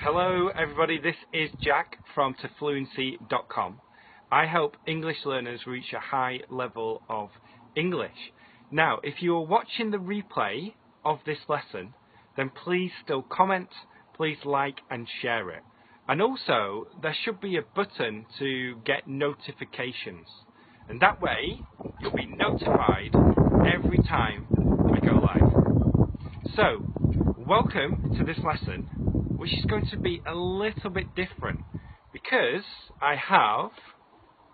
Hello everybody, this is Jack from tofluency.com. I help English learners reach a high level of English. Now, if you are watching the replay of this lesson, then please still comment, please like and share it. And also, there should be a button to get notifications. And that way, you'll be notified every time I go live. So, welcome to this lesson, which is going to be a little bit different because I have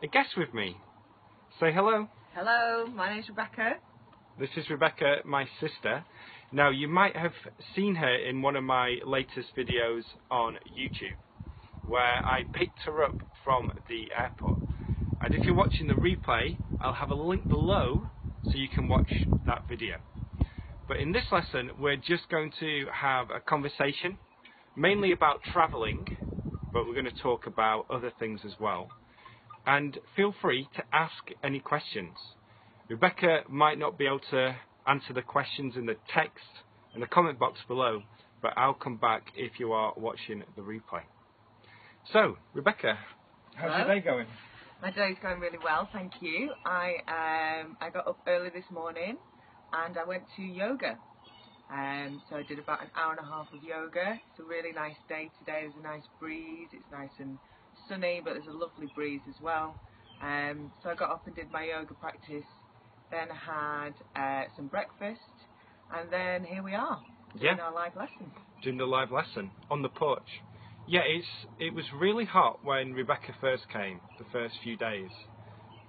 a guest with me. Say hello. Hello, my name's Rebecca. This is Rebecca, my sister. Now, you might have seen her in one of my latest videos on YouTube, where I picked her up from the airport. And if you're watching the replay, I'll have a link below so you can watch that video. But in this lesson, we're just going to have a conversation, mainly about travelling, but we're going to talk about other things as well. And feel free to ask any questions. Rebecca might not be able to answer the questions in the text in the comment box below, but I'll come back if you are watching the replay. So, Rebecca, how's your day going? My day's going really well, thank you. I got up early this morning and I went to yoga. So I did about an hour and a half of yoga. It's a really nice day today. There's a nice breeze. It's nice and sunny, but there's a lovely breeze as well. So I got up and did my yoga practice. Then I had some breakfast, and then here we are doing our live lesson. Doing the live lesson on the porch. Yeah, it was really hot when Rebecca first came, the first few days.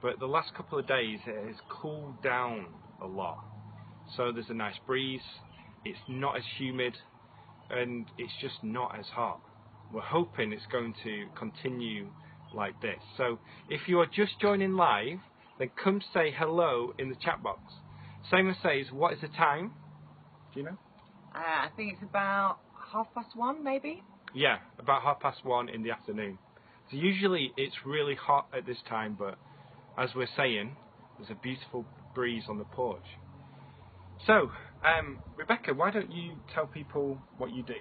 But the last couple of days it has cooled down a lot. So there's a nice breeze. It's not as humid, and it's just not as hot. We're hoping it's going to continue like this. So if you are just joining live, then come say hello in the chat box. Same says, what is the time? Do you know? I think it's about 1:30, maybe? Yeah, about 1:30 in the afternoon. So usually it's really hot at this time, but as we're saying, there's a beautiful breeze on the porch. So, Rebecca, why don't you tell people what you do?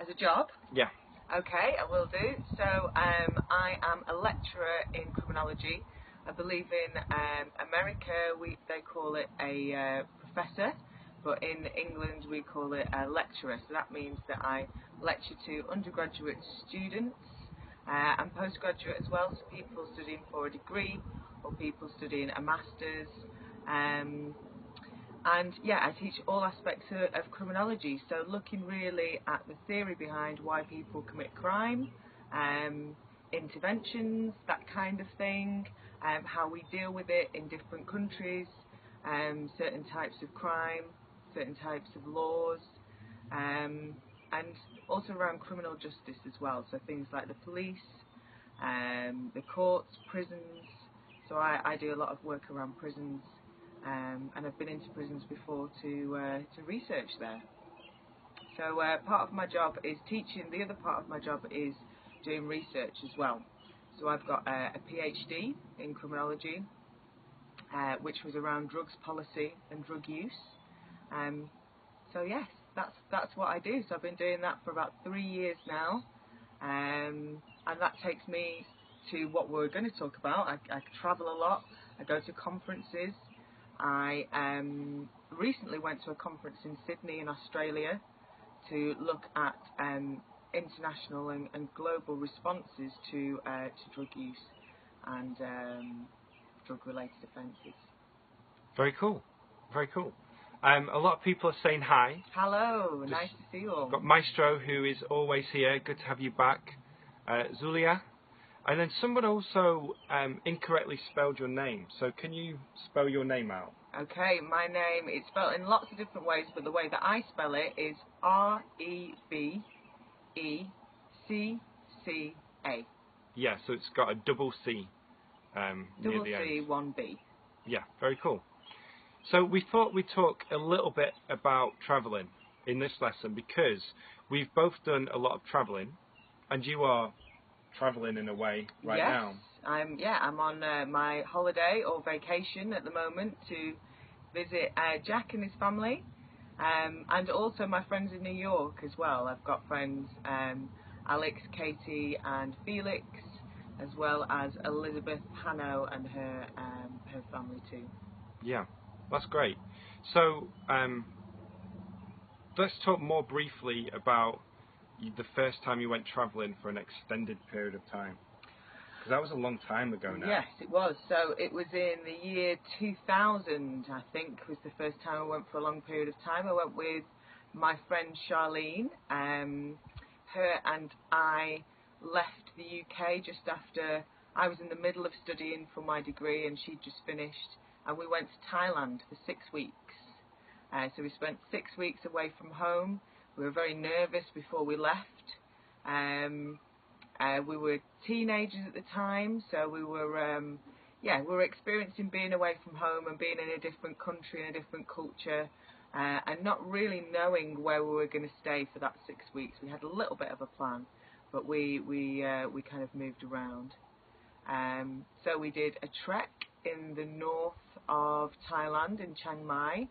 As a job? Yeah. Okay, I will do. So, I am a lecturer in criminology. I believe in America they call it a professor, but in England we call it a lecturer. So that means that I lecture to undergraduate students and postgraduate as well, so people studying for a degree or people studying a master's. And yeah, I teach all aspects of criminology, so looking really at the theory behind why people commit crime, interventions, that kind of thing, how we deal with it in different countries, certain types of crime, certain types of laws, and also around criminal justice as well, so things like the police, the courts, prisons. So I do a lot of work around prisons. And I've been into prisons before to research there. So part of my job is teaching, the other part of my job is doing research as well. So I've got a PhD in criminology, which was around drugs policy and drug use. So yes, that's what I do. So I've been doing that for about 3 years now, and that takes me to what we're going to talk about. I travel a lot, I go to conferences. I recently went to a conference in Sydney in Australia to look at international and global responses to drug use and drug-related offences. Very cool. Very cool. A lot of people are saying hi. Hello, nice to see you all. Got Maestro, who is always here. Good to have you back. Zulia. And then someone also incorrectly spelled your name. So can you spell your name out? Okay, my name is spelled in lots of different ways, but the way that I spell it is Rebecca. Yeah, so it's got a double C near the end. C, one B. Yeah, very cool. So we thought we'd talk a little bit about travelling in this lesson because we've both done a lot of travelling, and you are travelling in a way right now. I'm on my holiday or vacation at the moment to visit Jack and his family. And also my friends in New York as well. I've got friends, Alex, Katie and Felix, as well as Elizabeth Hanno and her family too. Yeah, that's great. So let's talk more briefly about the first time you went travelling for an extended period of time. Because that was a long time ago now. Yes, it was. So it was in the year 2000, I think, was the first time I went for a long period of time. I went with my friend Charlene. Her and I left the UK just after I was in the middle of studying for my degree and she'd just finished. And we went to Thailand for 6 weeks. So we spent 6 weeks away from home. We were very nervous before we left. We were teenagers at the time, so we were experiencing being away from home and being in a different country and a different culture, and not really knowing where we were going to stay for that 6 weeks. We had a little bit of a plan, but we kind of moved around. So we did a trek in the north of Thailand in Chiang Mai.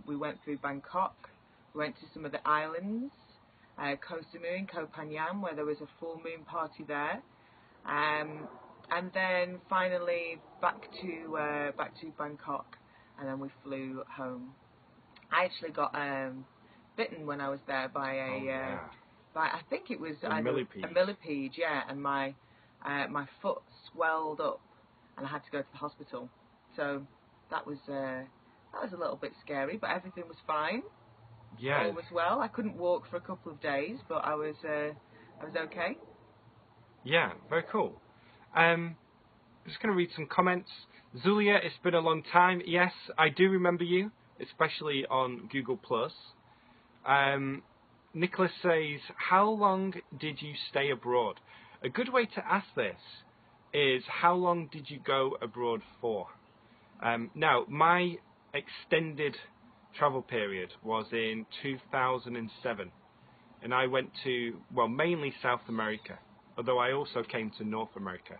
We went through Bangkok. We went to some of the islands. Koh Samui, Koh Phangan, where there was a full moon party there, and then finally back to Bangkok, and then we flew home. I actually got bitten when I was there by I think it was a millipede, yeah, and my foot swelled up, and I had to go to the hospital. So that was a little bit scary, but everything was fine. Yeah. All was well. I couldn't walk for a couple of days, but I was okay. Yeah, very cool. I'm just going to read some comments. Zulia, it's been a long time. Yes, I do remember you, especially on Google+. Nicholas says, how long did you stay abroad? A good way to ask this is, how long did you go abroad for? Now, my extended travel period was in 2007, and I went to, well, mainly South America, although I also came to North America,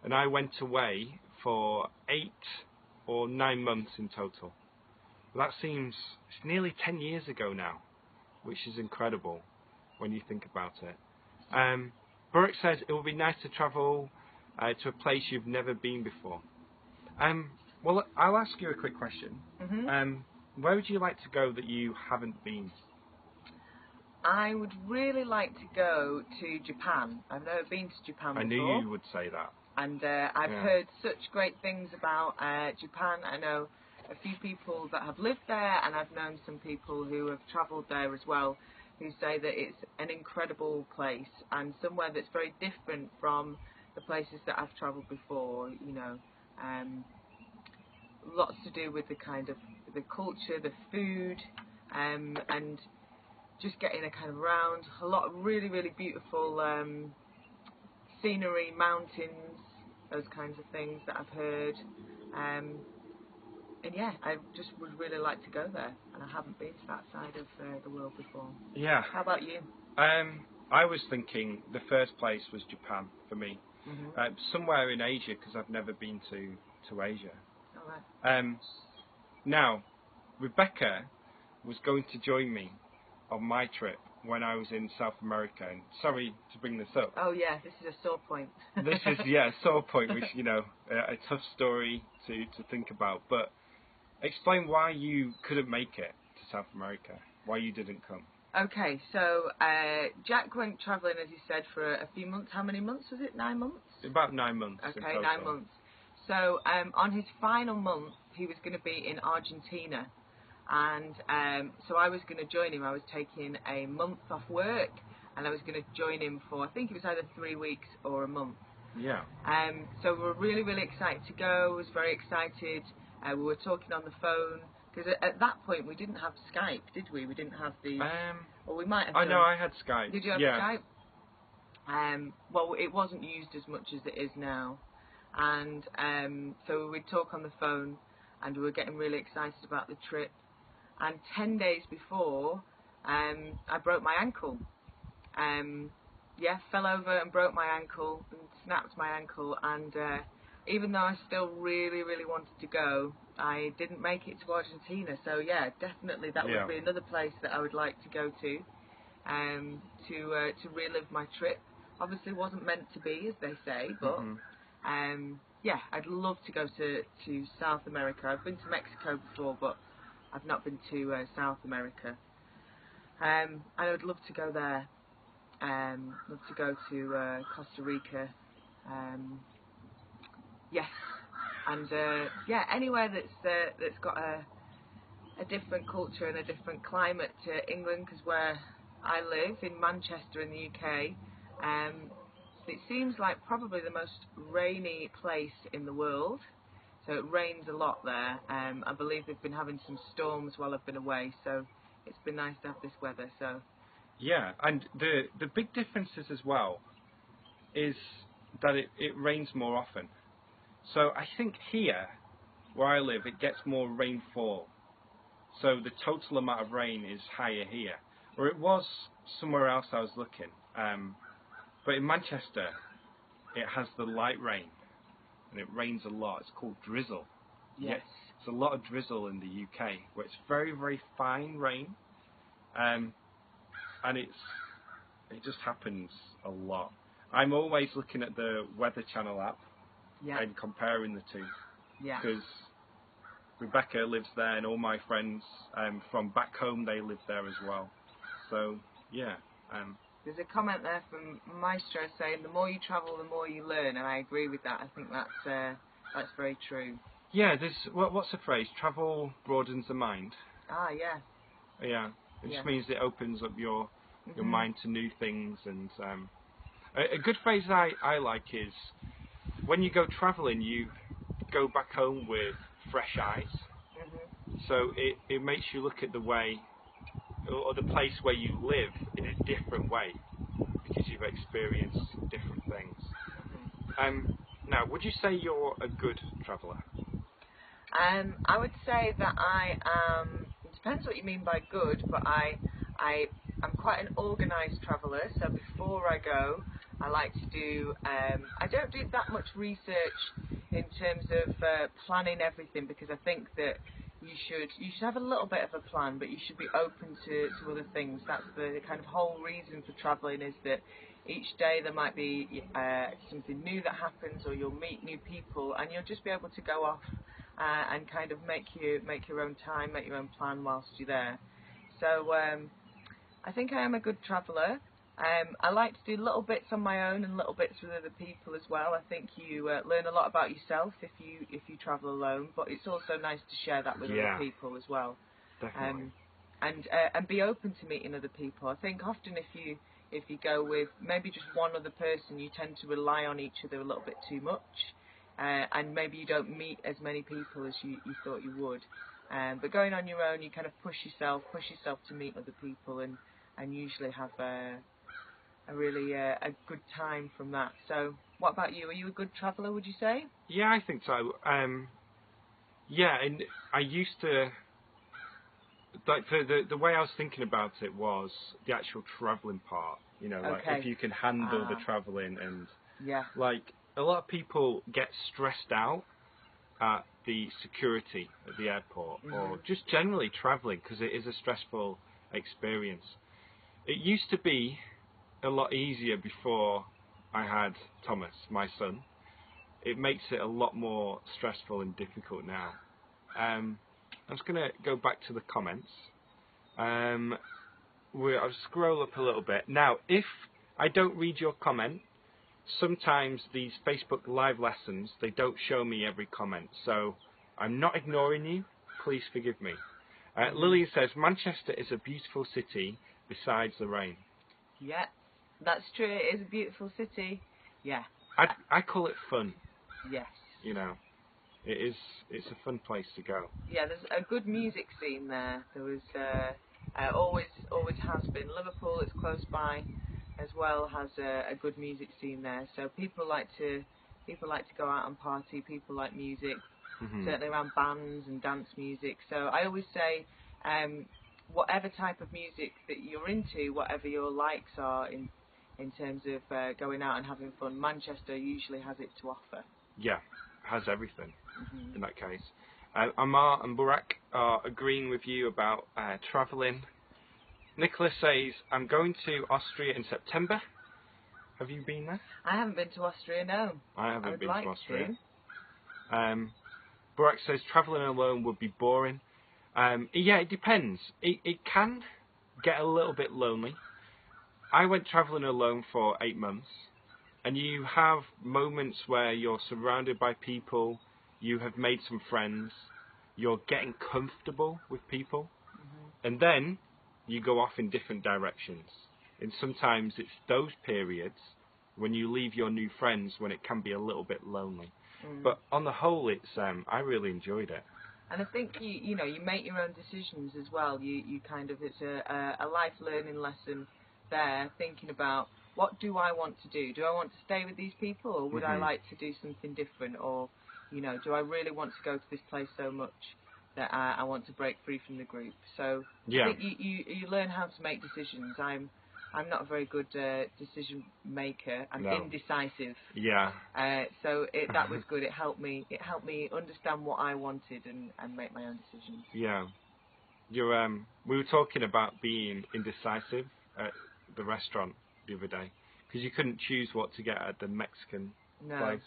and I went away for 8 or 9 months in total. That seems, it's nearly 10 years ago now, which is incredible when you think about it. Burke says it would be nice to travel to a place you've never been before. Well, I'll ask you a quick question. Mm-hmm. Where would you like to go that you haven't been? I would really like to go to Japan. I've never been to Japan before. I knew you would say that. And I've heard such great things about Japan. I know a few people that have lived there, and I've known some people who have travelled there as well, who say that it's an incredible place and somewhere that's very different from the places that I've travelled before. You know, lots to do with the kind of the culture, the food, and just getting a kind of around. A lot of really, really beautiful scenery, mountains, those kinds of things that I've heard. And yeah, I just would really like to go there, and I haven't been to that side of the world before. Yeah. How about you? I was thinking the first place was Japan for me. Mm-hmm. Somewhere in Asia, because I've never been to Asia. All right. Now, Rebecca was going to join me on my trip when I was in South America. And sorry to bring this up. Oh yeah, this is a sore point. This is, a sore point, which, you know, a tough story to think about. But explain why you couldn't make it to South America, why you didn't come. Okay, so Jack went travelling, as you said, for a few months. How many months was it? 9 months? About 9 months. Okay, 9 months. So on his final month, he was going to be in Argentina. And so I was going to join him. I was taking a month off work, and I was going to join him for, I think it was either 3 weeks or a month. Yeah. So we were really, really excited to go. I was very excited. We were talking on the phone, because at that point we didn't have Skype, did we? We didn't have the... well, we might have done. I know, I had Skype. Did you have Skype? Well, it wasn't used as much as it is now. And so we would talk on the phone, and we were getting really excited about the trip. And 10 days before, I broke my ankle. Fell over and broke my ankle and snapped my ankle. And even though I still really, really wanted to go, I didn't make it to Argentina. So yeah, definitely that would be another place that I would like to go to relive my trip. Obviously, it wasn't meant to be, as they say, but yeah, I'd love to go to South America. I've been to Mexico before, but I've not been to South America. And I would love to go there. Love to go to Costa Rica. Yes, and yeah, anywhere that's got a different culture and a different climate to England, because where I live in Manchester in the UK, it seems like probably the most rainy place in the world. So it rains a lot there. I believe they've been having some storms while I've been away, so it's been nice to have this weather. So yeah, and the big differences as well is that it rains more often. So I think here, where I live, it gets more rainfall. So the total amount of rain is higher here. Or it was somewhere else I was looking. But in Manchester, it has the light rain. And it rains a lot. It's called drizzle. yes. There's a lot of drizzle in the UK, where it's very, very fine rain. And it just happens a lot. I'm always looking at the Weather Channel app and comparing the two. Because Rebecca lives there, and all my friends from back home, they live there as well. So, yeah. There's a comment there from Maestro saying, the more you travel, the more you learn, and I agree with that. I think that's very true. Yeah, what's the phrase? Travel broadens the mind. Ah, yeah. Yeah, it just means it opens up your mind to new things. And a good phrase I like is, when you go travelling, you go back home with fresh eyes. So it makes you look at the way, or the place where you live, in a different way, because you've experienced different things. Now, would you say you're a good traveller? I would say that I am. It depends what you mean by good, but I'm quite an organised traveller. So before I go, I like to do. I don't do that much research in terms of planning everything, because I think that you should have a little bit of a plan, but you should be open to other things. That's the kind of whole reason for travelling, is that each day there might be something new that happens, or you'll meet new people, and you'll just be able to go off and kind of make your own time, make your own plan whilst you're there. So I think I am a good traveller. I like to do little bits on my own and little bits with other people as well. I think you learn a lot about yourself if you travel alone, but it's also nice to share that with other people as well. Definitely. And be open to meeting other people. I think often if you go with maybe just one other person, you tend to rely on each other a little bit too much, and maybe you don't meet as many people as you thought you would. But going on your own, you kind of push yourself to meet other people, and usually have a really a good time from that. So what about you? Are you a good traveller, would you say? Yeah, I think so. Yeah, and I used to, like, the way I was thinking about it was the actual travelling part. You know, like if you can handle the travelling, and like a lot of people get stressed out at the security at the airport, or just generally travelling, because it is a stressful experience. It used to be a lot easier before I had Thomas, my son. It makes it a lot more stressful and difficult now. I'm just going to go back to the comments. I'll scroll up a little bit. Now, if I don't read your comment, sometimes these Facebook Live lessons, they don't show me every comment. So I'm not ignoring you. Please forgive me. Lillian says, Manchester is a beautiful city besides the rain. Yeah, that's true. It is a beautiful city. Yeah. I call it fun. Yes. You know, it's a fun place to go. Yeah, there's a good music scene there. There was always has been. Liverpool is close by as well, has a good music scene there. So people like to go out and party. People like music, certainly around bands and dance music. So I always say, whatever type of music that you're into, whatever your likes are in terms of going out and having fun, Manchester usually has it to offer. Yeah, has everything in that case. Amar and Burak are agreeing with you about travelling. Nicholas says, I'm going to Austria in September. Have you been there? I haven't been to Austria, no. I haven't been like to Austria. To. Burak says, travelling alone would be boring. Yeah, it depends. It can get a little bit lonely. I went travelling alone for 8 months, and you have moments where you're surrounded by people, you have made some friends, you're getting comfortable with people, and then you go off in different directions. And sometimes it's those periods when you leave your new friends when it can be a little bit lonely. But on the whole, it's I really enjoyed it. And I think you make your own decisions as well. You kind of, it's a life learning lesson there, thinking about what do I want to do? Do I want to stay with these people, or would I like to do something different? Or, do I really want to go to this place so much that I want to break free from the group? So I think you learn how to make decisions. I'm not a very good decision maker. I'm indecisive. Yeah. So that was good. It helped me understand what I wanted and make my own decisions. Yeah. We were talking about being indecisive at the restaurant the other day because you couldn't choose what to get at the Mexican place.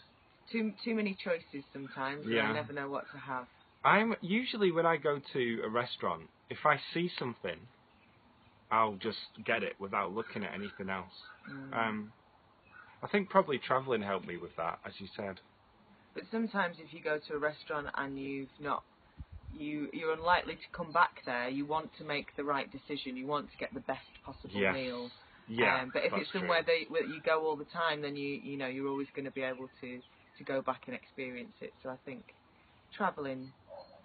Too many choices sometimes. Yeah. And I never know what to have. I'm usually, when I go to a restaurant, if I see something, I'll just get it without looking at anything else. I think probably travelling helped me with that, as you said. But sometimes if you go to a restaurant and you're unlikely to come back there, you want to make the right decision. You want to get the best possible meal. Yeah. But if it's somewhere where you go all the time, then you're always going to be able to go back and experience it. So I think travelling,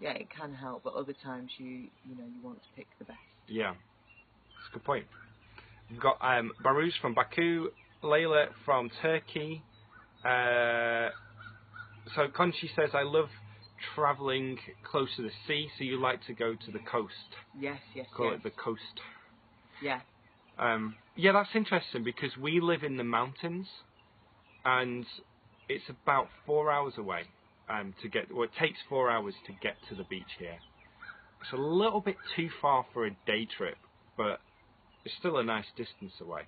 it can help, but other times you want to pick the best. Yeah. That's a good point. We've got Baruz from Baku, Layla from Turkey. So Conchi says, I love travelling close to the sea, so you like to go to the coast. Yes. Call it the coast. Yeah. Yeah, that's interesting because we live in the mountains and it's about 4 hours away to get, well, it takes 4 hours to get to the beach here. It's a little bit too far for a day trip, but it's still a nice distance away.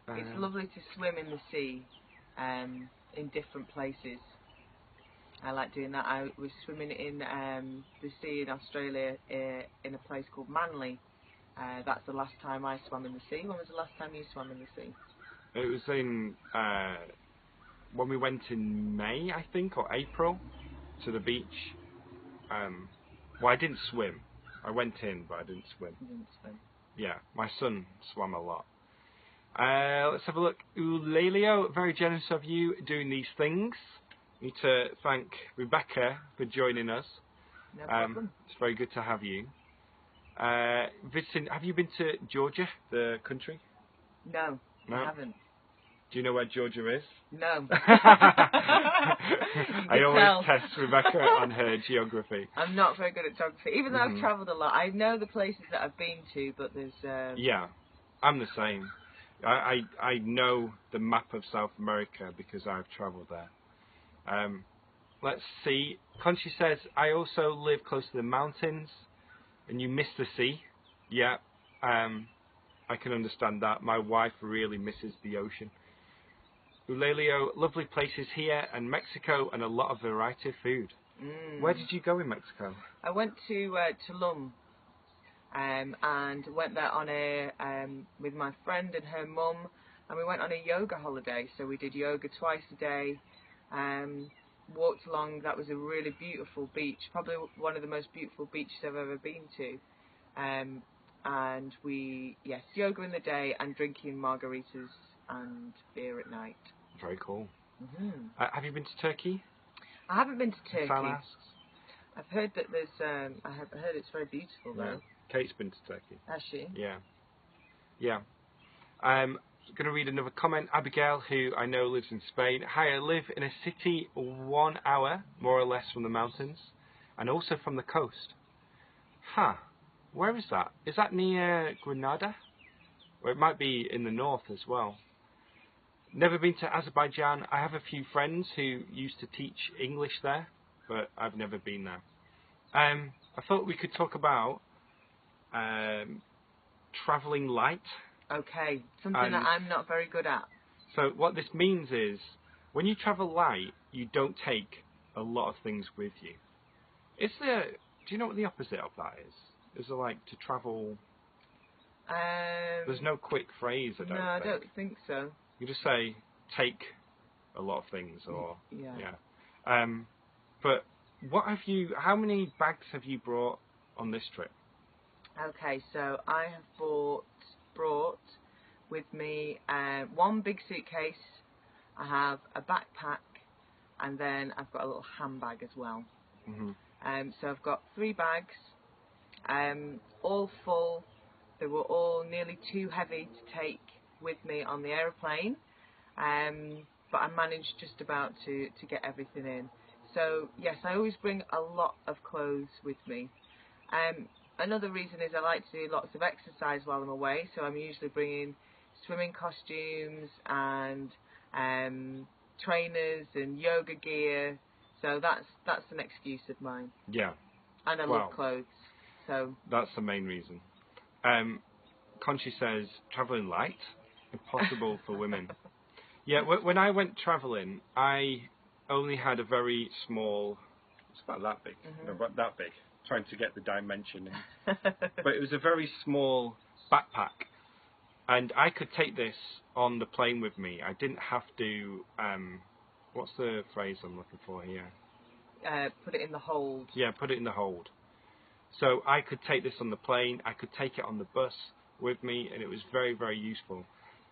It's lovely to swim in the sea in different places. I like doing that. I was swimming in the sea in Australia in a place called Manly. That's the last time I swam in the sea. When was the last time you swam in the sea? It was in when we went in May, I think, or April, to the beach. Well, I didn't swim. I went in, but I didn't swim. You didn't swim. Yeah, my son swam a lot. Let's have a look. Eulelio, very generous of you doing these things. Need to thank Rebecca for joining us. No problem. It's very good to have you. Vincent, have you been to Georgia, the country? No, I haven't. Do you know where Georgia is? No. I always test Rebecca on her geography. I'm not very good at geography. Even though I've travelled a lot, I know the places that I've been to, but there's... Yeah, I'm the same. I know the map of South America because I've travelled there. Let's see. Conchi says, I also live close to the mountains and you miss the sea. Yeah, I can understand that. My wife really misses the ocean. Eulelio, lovely places here and Mexico and a lot of variety of food. Where did you go in Mexico? I went to Tulum and went there on with my friend and her mum, and we went on a yoga holiday. So we did yoga twice a day. Walked along. That was a really beautiful beach, probably one of the most beautiful beaches I've ever been to. And yoga in the day and drinking margaritas and beer at night. Very cool. Have you been to Turkey? I haven't been to Turkey. Sam asks. I've heard that there's. I have heard it's very beautiful though. Kate's been to Turkey. Has she? Yeah. I'm going to read another comment. Abigail, who I know lives in Spain. Hi, I live in a city 1 hour, more or less, from the mountains, and also from the coast. Where is that? Is that near Granada? Or it might be in the north as well. Never been to Azerbaijan. I have a few friends who used to teach English there, but I've never been there. I thought we could talk about travelling light. Okay, something that I'm not very good at. So what this means is, when you travel light, you don't take a lot of things with you. Do you know what the opposite of that is? Is it like to travel? There's no quick phrase, I don't think. No, I don't think so. You just say, take a lot of things, or... Yeah. But how many bags have you brought on this trip? Okay, so I have brought with me one big suitcase, I have a backpack, and then I've got a little handbag as well. Mm-hmm. So I've got 3 bags, all full. They were all nearly too heavy to take with me on the aeroplane, but I managed just about to get everything in. So yes, I always bring a lot of clothes with me. Another reason is I like to do lots of exercise while I'm away, so I'm usually bringing swimming costumes and trainers and yoga gear. So that's an excuse of mine. Yeah. And I love clothes. So that's the main reason. Conchi says, travelling light, impossible for women. Yeah, when I went travelling, I only had a very small, it's about that big, no, about that big, trying to get the dimension in. But it was a very small backpack, and I could take this on the plane with me. I didn't have to, what's the phrase I'm looking for here? Put it in the hold. Yeah, put it in the hold. So I could take this on the plane, I could take it on the bus with me, and it was very, very useful.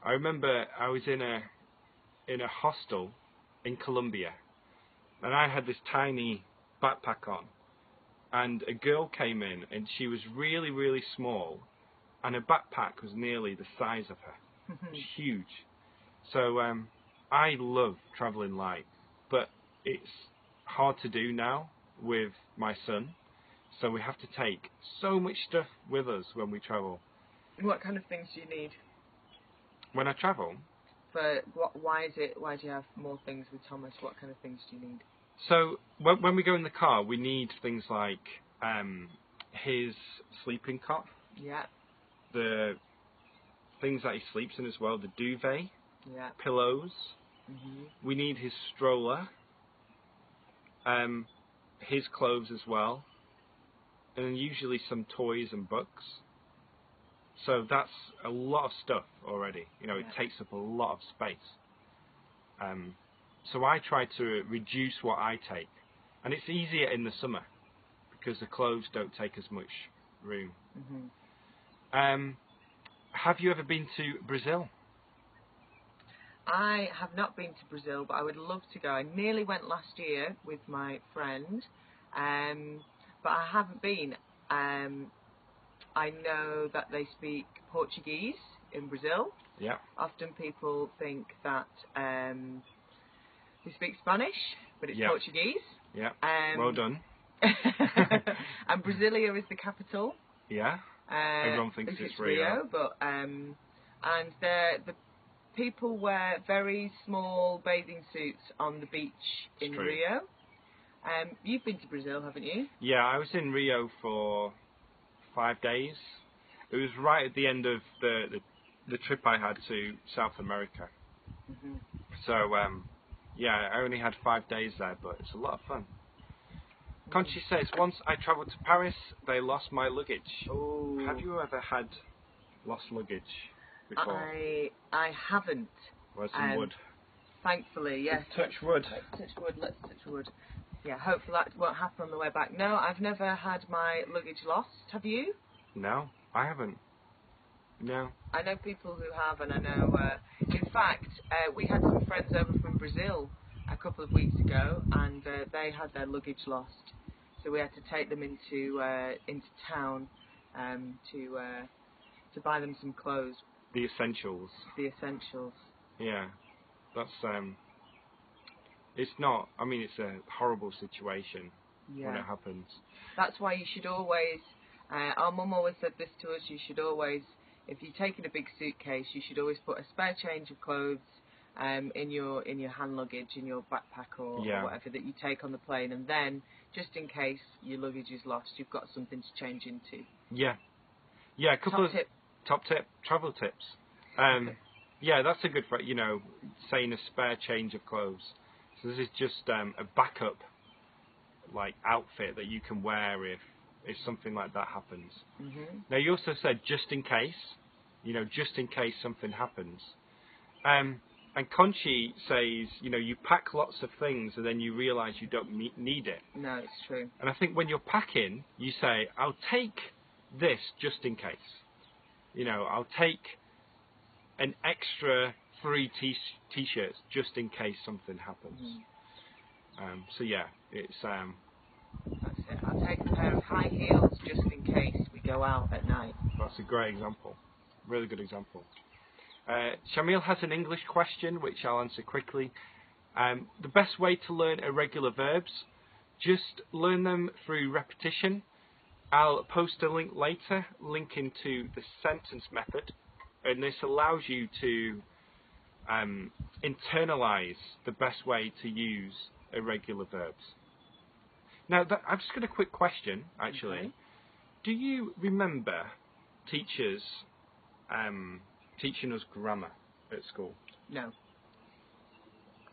I remember I was in a hostel in Colombia, and I had this tiny backpack on, and a girl came in, and she was really, really small, and her backpack was nearly the size of her. It was huge. So I love travelling light, but it's hard to do now with my son. So we have to take so much stuff with us when we travel. What kind of things do you need? When I travel? Why do you have more things with Thomas? What kind of things do you need? So when we go in the car, we need things like his sleeping cot. Yeah. The things that he sleeps in as well, the duvet. Yeah. Pillows. Mm-hmm. We need his stroller. His clothes as well. And then usually some toys and books. So that's a lot of stuff already. You know, it takes up a lot of space. So I try to reduce what I take. And it's easier in the summer because the clothes don't take as much room. Mm-hmm. Have you ever been to Brazil? I have not been to Brazil, but I would love to go. I nearly went last year with my friend. But I haven't been. I know that they speak Portuguese in Brazil. Yeah. Often people think that they speak Spanish, but it's Portuguese. Yeah. Well done. And Brasilia is the capital. Yeah. Everyone thinks it's Rio. But and the people wear very small bathing suits on the beach in Rio. You've been to Brazil, haven't you? Yeah, I was in Rio for 5 days. It was right at the end of the trip I had to South America. Mm-hmm. So, I only had 5 days there, but it's a lot of fun. Conchi says, once I travelled to Paris, they lost my luggage. Ooh. Have you ever had lost luggage before? I haven't. Where's some wood? Thankfully, yes. Touch wood. Touch wood, let's touch wood. Yeah, hopefully that won't happen on the way back. No, I've never had my luggage lost. Have you? No, I haven't. No. I know people who have, and I know, in fact, we had some friends over from Brazil a couple of weeks ago, and they had their luggage lost. So we had to take them into town to buy them some clothes. The essentials. The essentials. Yeah. That's, it's not, I mean, it's a horrible situation when it happens. That's why you should always, our mum always said this to us, you should always, if you're taking a big suitcase, you should always put a spare change of clothes in your hand luggage, in your backpack or whatever that you take on the plane, and then just in case your luggage is lost, you've got something to change into. Yeah, a couple top tip travel tips. Yeah, that's a good, saying a spare change of clothes. So this is just a backup like outfit that you can wear if something like that happens. Now you also said just in case, just in case something happens. And Conchi says, you pack lots of things and then you realise you don't need it. No, it's true. And I think when you're packing, you say, I'll take this just in case. I'll take an extra 3 t-shirts just in case something happens. So yeah, it's... That's it. I'll take a pair of high heels just in case we go out at night. That's a great example. Really good example. Shamil has an English question, which I'll answer quickly. The best way to learn irregular verbs, just learn them through repetition. I'll post a link later, linking to the sentence method, and this allows you to internalize the best way to use irregular verbs. Now, I've just got a quick question, actually. Okay. Do you remember teachers teaching us grammar at school? No.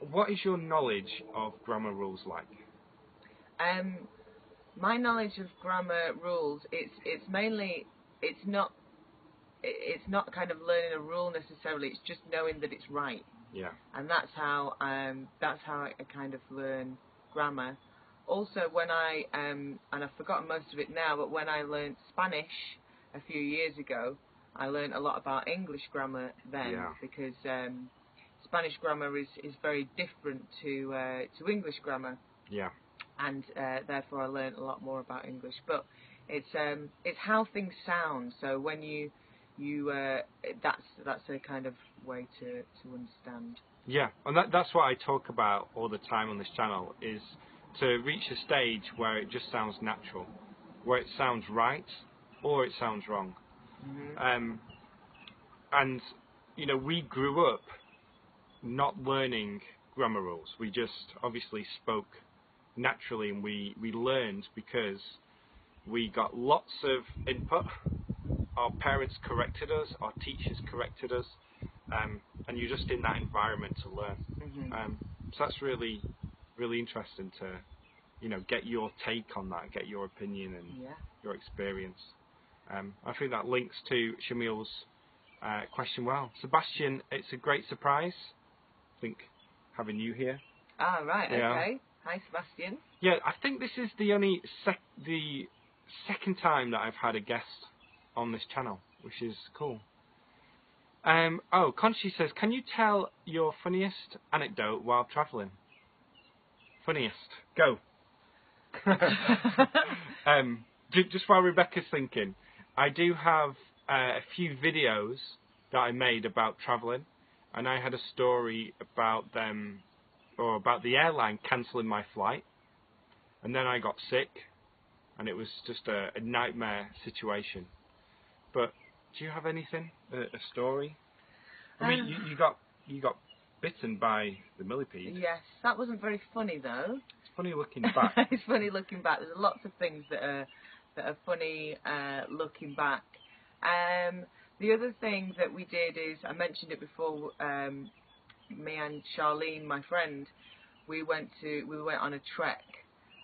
What is your knowledge of grammar rules like? My knowledge of grammar rules, it's mainly, it's not kind of learning a rule necessarily. It's just knowing that it's right. Yeah. And that's how I kind of learn grammar. Also, when and I've forgotten most of it now, but when I learned Spanish a few years ago, I learned a lot about English grammar then, because Spanish grammar is very different to English grammar. Yeah. And therefore I learned a lot more about English. But it's how things sound. So when that's a kind of way to understand. Yeah, and that's what I talk about all the time on this channel, is to reach a stage where it just sounds natural, where it sounds right or it sounds wrong. And we grew up not learning grammar rules. We just obviously spoke naturally, and we learned because we got lots of input. Our parents corrected us, our teachers corrected us, and you're just in that environment to learn. So that's really, really interesting to, get your take on that, get your opinion and your experience. I think that links to Shamil's question well. Sebastian, it's a great surprise, I think, having you here. Ah, right, okay. Hi, Sebastian. Yeah, I think this is the only the second time that I've had a guest on this channel, which is cool. Conchi says, can you tell your funniest anecdote while travelling? Funniest. Go. Just while Rebecca's thinking, I do have a few videos that I made about travelling, and I had a story about them, or about the airline cancelling my flight, and then I got sick, and it was just a nightmare situation. But do you have anything? A story? I mean, you got bitten by the millipede. Yes, that wasn't very funny though. It's funny looking back. It's funny looking back. There's lots of things that are funny looking back. The other thing that we did is, I mentioned it before, me and Charlene, my friend, we went on a trek,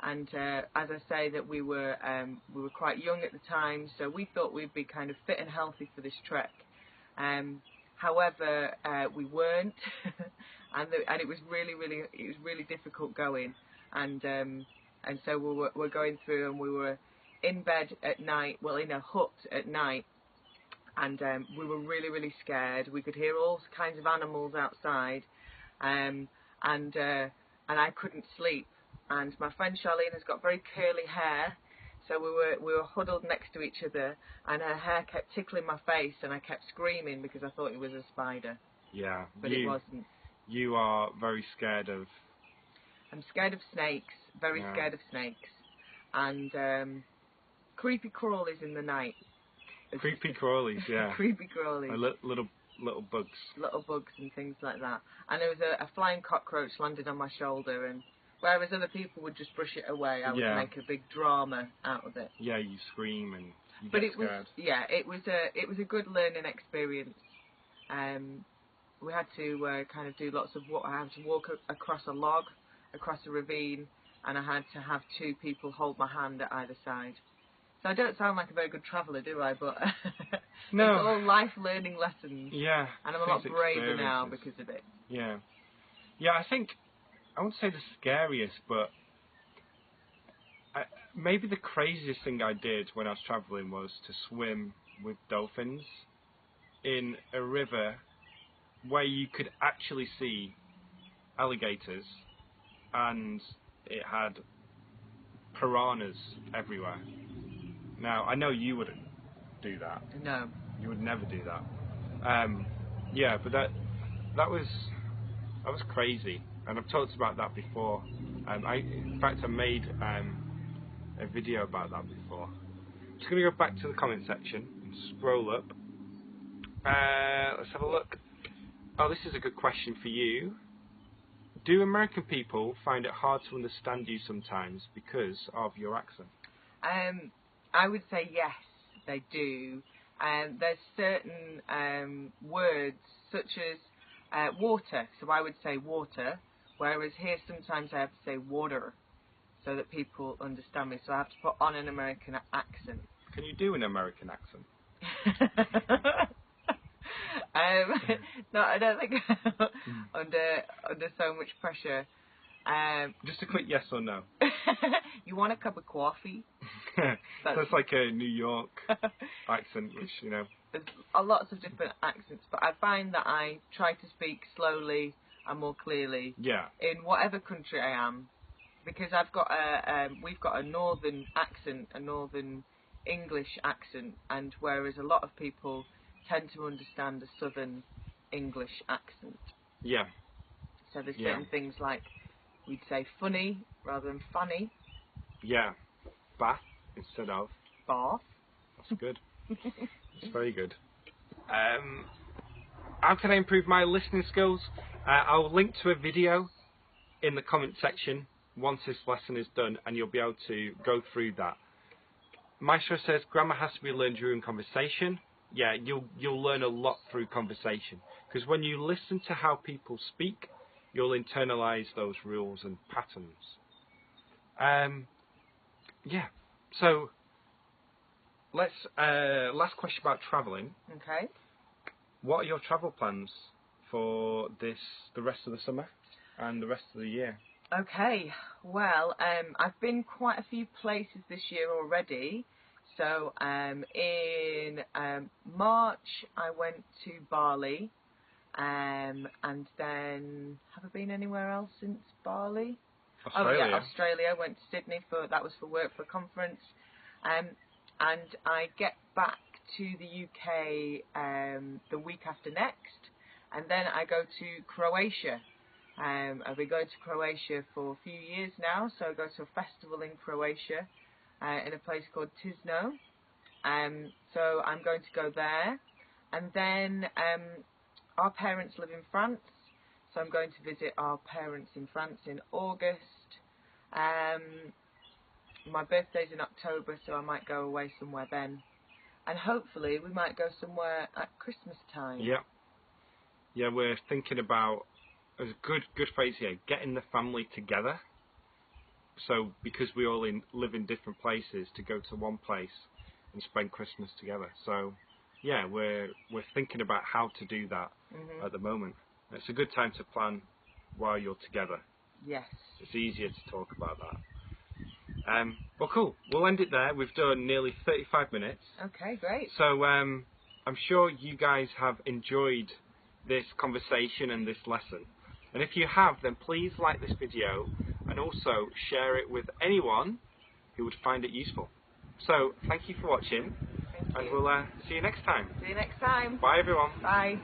and as I say, that we were quite young at the time, so we thought we'd be kind of fit and healthy for this trek. However, we weren't, and it was really difficult going, and so we're going through, and we were in bed at night, well, in a hut at night, and we were really scared. We could hear all kinds of animals outside, and I couldn't sleep. And my friend Charlene has got very curly hair, so we were huddled next to each other, and her hair kept tickling my face, and I kept screaming because I thought it was a spider. Yeah, but it wasn't. You are very scared of. I'm scared of snakes. Very scared of snakes, and creepy crawlies in the night. Creepy crawlies, yeah. Creepy crawlies. Little little bugs. Little bugs and things like that. And there was a flying cockroach landed on my shoulder, and whereas other people would just brush it away, I would make a big drama out of it. Yeah, you scream and you but get it scared. was a good learning experience. We had to kind of do lots of I had to walk across a log, across a ravine, and I had to have 2 people hold my hand at either side. So I don't sound like a very good traveller, do I? But no. It's all life learning lessons. Yeah. And I'm a lot braver now because of it. Yeah. Yeah, I think, I wouldn't say the scariest, but maybe the craziest thing I did when I was travelling was to swim with dolphins in a river where you could actually see alligators, and it had piranhas everywhere. Now, I know you wouldn't do that. No. You would never do that. Yeah, but that was crazy, and I've talked about that before. In fact, I made a video about that before. I'm just going to go back to the comment section and scroll up. Let's have a look. Oh, this is a good question for you. Do American people find it hard to understand you sometimes because of your accent? I would say yes, they do. There's certain words such as water, so I would say water, whereas here sometimes I have to say water so that people understand me, so I have to put on an American accent. Can you do an American accent? No, I don't think under so much pressure. Just a quick yes or no. You want a cup of coffee? That's like a New York accent, which, you know. There's lots of different accents, but I find that I try to speak slowly and more clearly. Yeah. In whatever country I am, because we've got a northern accent, a northern English accent, and whereas a lot of people tend to understand a southern English accent. Yeah. So there's certain things like we'd say funny rather than funny. Yeah. Bath instead of bath. That's good. It's very good. How can I improve my listening skills? I'll link to a video in the comment section once this lesson is done, and you'll be able to go through that. Maestro says grammar has to be learned during conversation. Yeah, you'll learn a lot through conversation, because when you listen to how people speak, you'll internalize those rules and patterns. Yeah. So let's last question about traveling. Okay. What are your travel plans for the rest of the summer and the rest of the year? Okay. Well, I've been quite a few places this year already. So in March I went to Bali, and then have I been anywhere else since Bali? Australia. Oh yeah, Australia. Went to Sydney that was for work, for a conference, and I get back to the UK the week after next, and then I go to Croatia. I've been going to Croatia for a few years now, so I go to a festival in Croatia in a place called Tisno. So I'm going to go there, and then our parents live in France, so I'm going to visit our parents in France in August. My birthday's in October, so I might go away somewhere then. And hopefully we might go somewhere at Christmas time. Yeah. Yeah, we're thinking about, there's a good phrase here, getting the family together. So because we all live in different places, to go to one place and spend Christmas together. So yeah, we're thinking about how to do that at the moment. It's a good time to plan while you're together. Yes. It's easier to talk about that. Well, cool. We'll end it there. We've done nearly 35 minutes. Okay, great. So I'm sure you guys have enjoyed this conversation and this lesson. And if you have, then please like this video and also share it with anyone who would find it useful. So thank you for watching, and we'll see you next time. See you next time. Bye everyone. Bye.